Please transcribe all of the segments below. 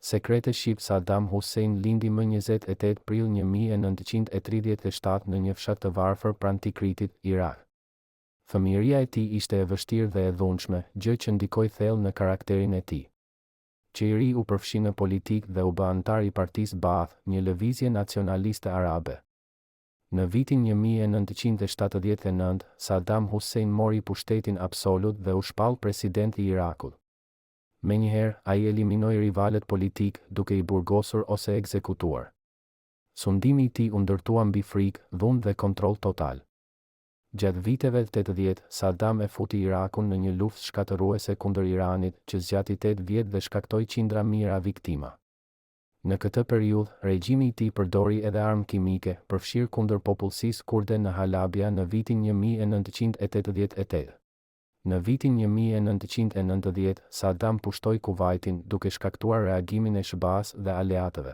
Sekrete shqip Saddam Hussein lindi më 28 prill 1937 në një fshat të varfër pranë Tikritit, Irak. Fëmijëria e tij ishte e vështirë dhe e dhunshme, gjë që ndikoi thellë në karakterin e tij. Që i ri u përfshi në politikë dhe u bë antar i Partisë Baath, një lëvizje nacionaliste arabe. Në vitin 1979, Saddam Hussein mori pushtetin absolut dhe u shpall president i Irakut. Menjëherë, ai eliminoi rivalet politik duke i burgosur ose ekzekutuar. Sundimi i tij u ndërtua mbi frikë, dhunë dhe kontroll total. Gjatë viteve 80, Saddam e futi Irakun në një luftë shkatëruese kundër Iranit, që zgjati 8 vjet dhe shkaktoi qindra mijëra viktima. Në këtë periudhë, regjimi i tij përdori edhe armë kimike, përfshirë kundër popullsisë kurde në Halabja në vitin 1988. Në vitin 1990, Saddam pushtoi Kuvajtin duke shkaktuar reagimin e SBA-s dhe aleatëve.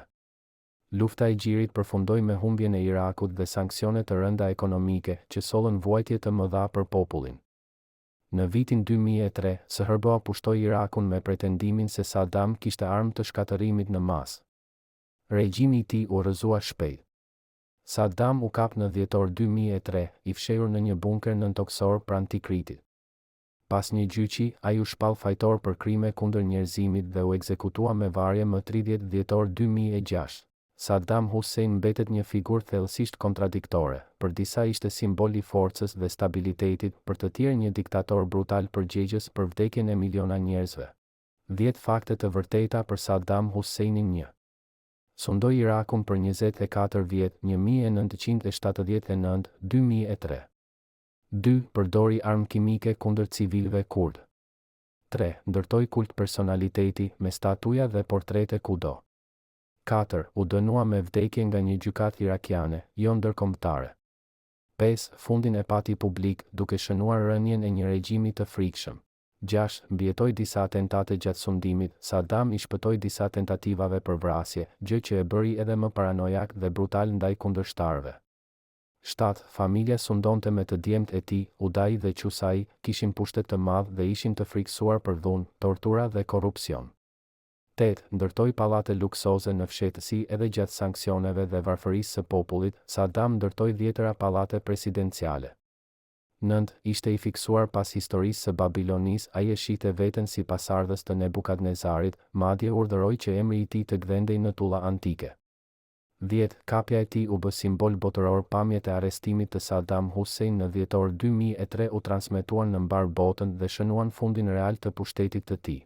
Lufta e Gjirit përfundoi me humbjen e Irakut dhe sanksione të rënda ekonomike që sollën vuajtje të mëdha për popullin. Në vitin 2003, SBA pushtoi Irakun me pretendimin se Saddam kishte armë të shkatërimit në masë. Regjimi i tij u rrëzua shpejt. Saddam u kap në dhjetor 2003, i fshehur në një bunker nëntoksor pranë Tikritit. Pas një gjyqi, ai u shpall fajtor për krime kundër njerëzimit dhe u ekzekutua me varje më 30 dhjetor 2006. Saddam Hussein mbetet një figurë thellësisht kontradiktore, për disa ishte simbol i forcës dhe stabilitetit, për të tjerë një diktator brutal përgjegjës për vdekjen e miliona njerëzve. 10 fakte të vërteta për Saddam Husseinin. 1. Sundoi Irakun për 24 vjet, 1979-2003. 2. Përdori armë kimike kundër civilëve kurd. 3. Ndërtoi kult personaliteti me statuja dhe portrete kudo. 4. U dënua me vdekje nga një gjykatë irakiane, jo ndërkombëtare. 5. Fundin e pati publik, duke shënuar rënien e një regjimi të frikshëm. 6. Mbijetoi disa atentate gjatë sundimit. Saddam i shpëtoi disa tentativave për vrasje, gjë që e bëri edhe më paranojak dhe brutal ndaj kundërshtarëve. 7. Familja sundonte me të djemtë e tij, Uday dhe Qusay, kishin pushtet të madh dhe ishin të frikësuar për dhunë, tortura dhe korrupsion. 8. Ndërtoi pallate luksoze në fshehtësi edhe gjatë sanksioneve dhe varfërisë së popullit. Saddam ndërtoi 10 pallate presidenciale. 9. Ishte i fiksuar pas historisë së Babilonisë, ai e shihte veten si pasardhës të Nebukadnezarit, madje urdhëroi që emri i tij të gdhendej në tulla antike. 10. Kapja e tij u bë simbol botëror. Pamjet e arrestimit të Saddam Hussein në dhjetor 2003 u transmetuan në mbar botën dhe shënuan fundin real të pushtetit të tij.